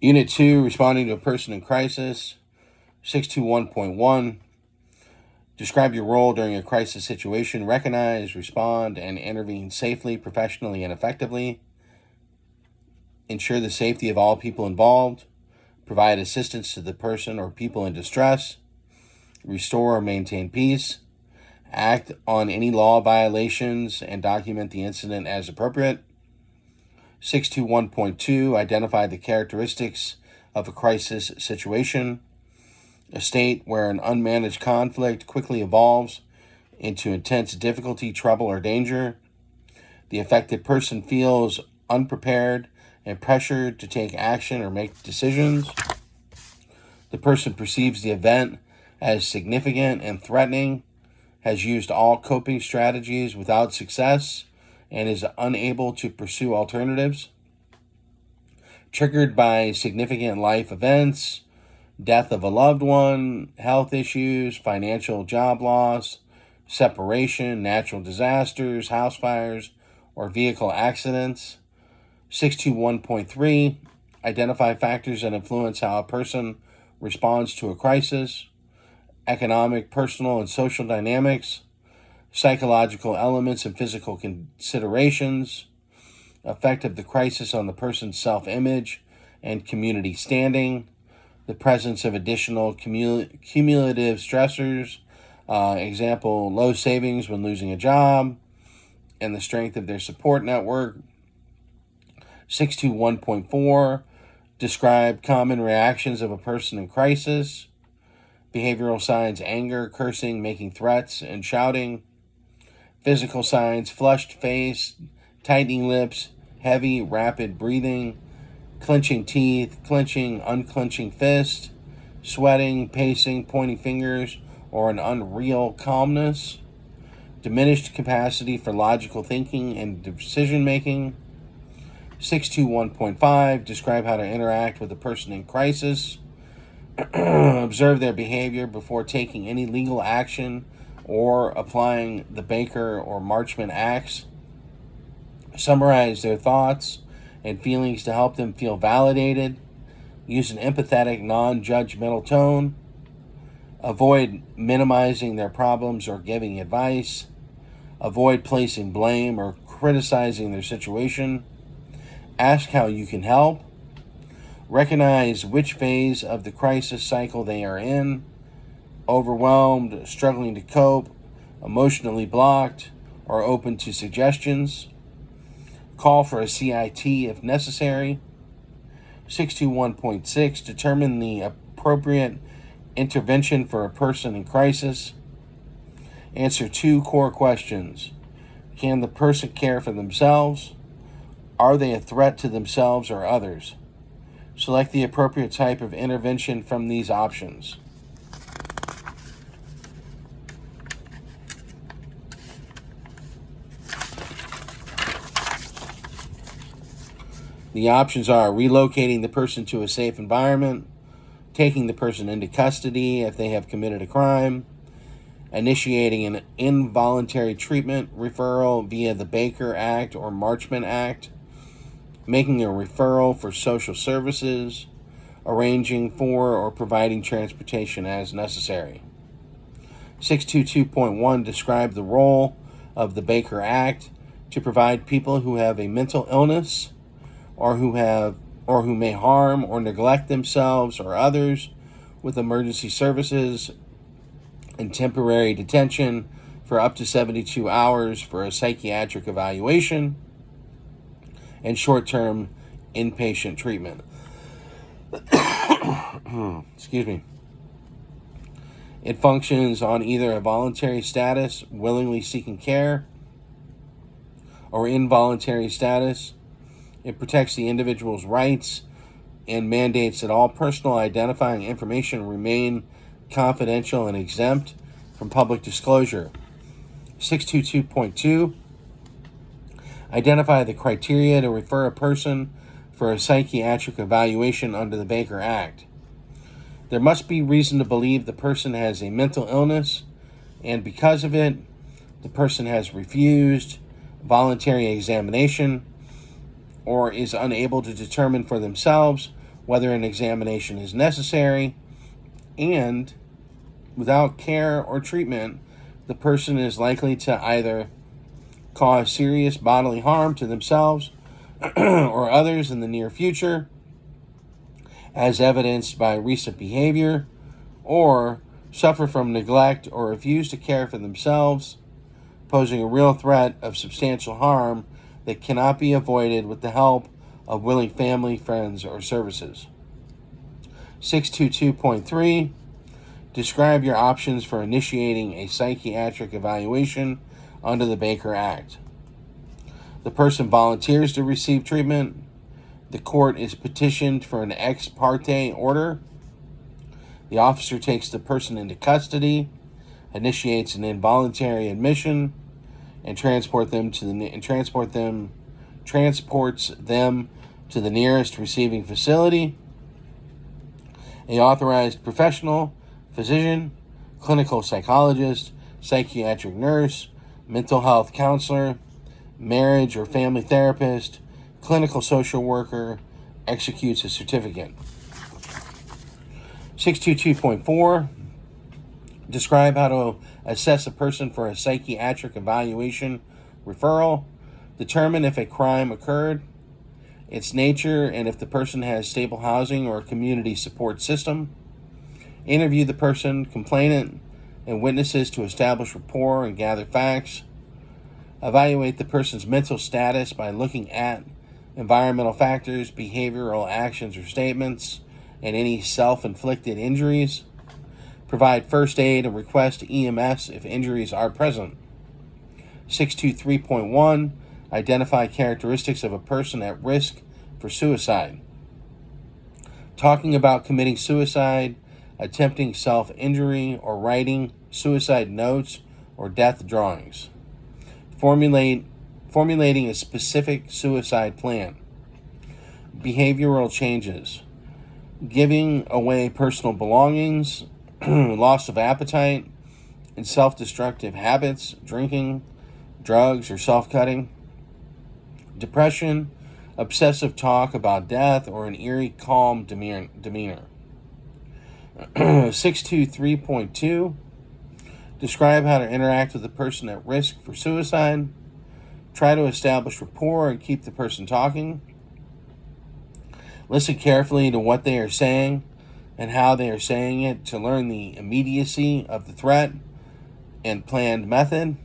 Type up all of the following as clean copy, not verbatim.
Unit 2, responding to a person in crisis. 621.1. Describe your role during a crisis situation. Recognize, respond, and intervene safely, professionally, and effectively. Ensure the safety of all people involved. Provide assistance to the person or people in distress. Restore or maintain peace. Act on any law violations and document the incident as appropriate. 621.2. Identify the characteristics of a crisis situation. A state where an unmanaged conflict quickly evolves into intense difficulty, trouble, or danger. The affected person feels unprepared and pressured to take action or make decisions. The person perceives the event as significant and threatening, has used all coping strategies without success, and is unable to pursue alternatives. Triggered by significant life events, death of a loved one, health issues, financial job loss, separation, natural disasters, house fires, or vehicle accidents. 621.3. Identify factors that influence how a person responds to a crisis. Economic, personal, and social dynamics. Psychological elements and physical considerations. Effect of the crisis on the person's self-image and community standing. The presence of additional cumulative stressors, example, low savings when losing a job, and the strength of their support network. 621.4, describe common reactions of a person in crisis. Behavioral signs, anger, cursing, making threats, and shouting. Physical signs, flushed face, tightening lips, heavy, rapid breathing, clenching teeth, clenching, unclenching fist, sweating, pacing, pointing fingers, or an unreal calmness. Diminished capacity for logical thinking and decision-making. 621.5, describe how to interact with a person in crisis. Observe their behavior before taking any legal action or applying the Baker or Marchman Acts. Summarize their thoughts and feelings to help them feel validated. Use an empathetic, non-judgmental tone. Avoid minimizing their problems or giving advice. Avoid placing blame or criticizing their situation. Ask how you can help. Recognize which phase of the crisis cycle they are in. Overwhelmed, struggling to cope, emotionally blocked, or open to suggestions. Call for a CIT if necessary. 621.6, determine the appropriate intervention for a person in crisis. Answer 2 core questions. Can the person care for themselves? Are they a threat to themselves or others? Select the appropriate type of intervention from these options. The options are relocating the person to a safe environment, taking the person into custody if they have committed a crime, initiating an involuntary treatment referral via the Baker Act or Marchman Act, making a referral for social services, arranging for or providing transportation as necessary. 622.1, describe the role of the Baker Act to provide people who have a mental illness or who may harm or neglect themselves or others with emergency services and temporary detention for up to 72 hours for a psychiatric evaluation and short-term inpatient treatment. Excuse me. It functions on either a voluntary status, willingly seeking care, or involuntary status. It protects the individual's rights and mandates that all personal identifying information remain confidential and exempt from public disclosure. 622.2, identify the criteria to refer a person for a psychiatric evaluation under the Baker Act. There must be reason to believe the person has a mental illness, and because of it, the person has refused voluntary examination or is unable to determine for themselves whether an examination is necessary, and without care or treatment, the person is likely to either cause serious bodily harm to themselves or others in the near future, as evidenced by recent behavior, or suffer from neglect or refuse to care for themselves, posing a real threat of substantial harm that cannot be avoided with the help of willing family, friends, or services. 622.3, describe your options for initiating a psychiatric evaluation under the Baker Act. The person volunteers to receive treatment. The court is petitioned for an ex parte order. The officer takes the person into custody, initiates an involuntary admission, and transports them to the nearest receiving facility. A authorized professional, physician, clinical psychologist, psychiatric nurse, mental health counselor, marriage or family therapist, clinical social worker executes a certificate. 622.4, describe how to assess a person for a psychiatric evaluation referral. Determine if a crime occurred, its nature, and if the person has stable housing or a community support system. Interview the person, complainant, and witnesses to establish rapport and gather facts. Evaluate the person's mental status by looking at environmental factors, behavioral actions or statements, and any self-inflicted injuries. Provide first aid and request EMS if injuries are present. 623.1, identify characteristics of a person at risk for suicide. Talking about committing suicide, attempting self-injury, or writing suicide notes or death drawings. Formulating a specific suicide plan. Behavioral changes. Giving away personal belongings, loss of appetite, and self-destructive habits, drinking, drugs, or self-cutting. Depression, obsessive talk about death, or an eerie, calm demeanor. 623.2, describe how to interact with a person at risk for suicide. Try to establish rapport and keep the person talking. Listen carefully to what they are saying and how they are saying it to learn the immediacy of the threat and planned method.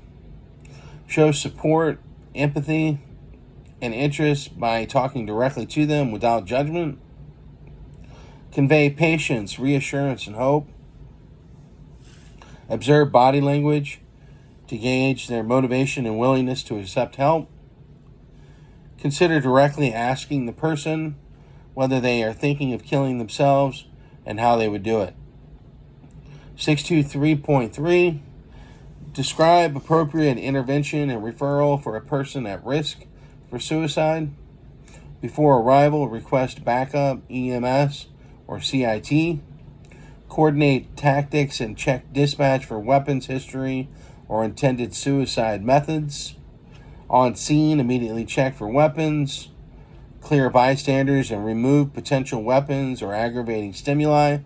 Show support, empathy, and interest by talking directly to them without judgment. Convey patience, reassurance, and hope. Observe body language to gauge their motivation and willingness to accept help. Consider directly asking the person whether they are thinking of killing themselves and how they would do it. 623.3, describe appropriate intervention and referral for a person at risk for suicide. Before arrival, request backup, EMS, or CIT. Coordinate tactics and check dispatch for weapons history or intended suicide methods. On scene, immediately check for weapons. Clear bystanders and remove potential weapons or aggravating stimuli.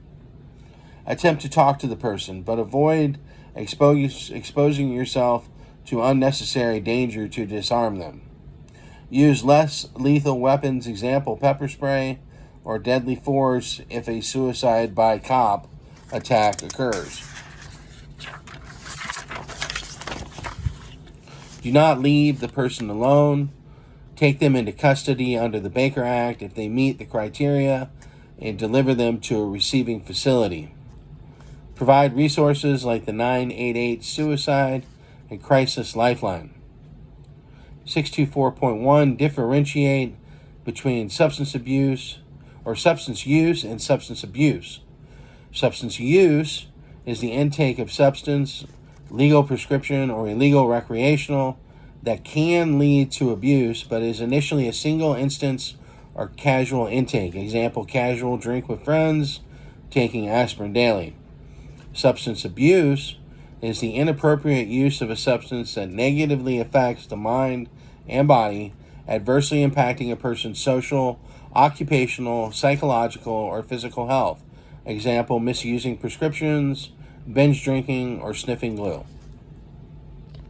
Attempt to talk to the person, but avoid exposing yourself to unnecessary danger to disarm them. Use less lethal weapons, example pepper spray, or deadly force if a suicide by cop attack occurs. Do not leave the person alone. Take them into custody under the Baker Act if they meet the criteria and deliver them to a receiving facility. Provide resources like the 988 Suicide and Crisis Lifeline. 624.1, differentiate between substance use and substance abuse. Substance use is the intake of substance, legal prescription, or illegal recreational that can lead to abuse, but is initially a single instance or casual intake. Example, casual drink with friends, taking aspirin daily. Substance abuse is the inappropriate use of a substance that negatively affects the mind and body adversely impacting a person's social, occupational, psychological, or physical health. Example, misusing prescriptions, binge drinking, or sniffing glue.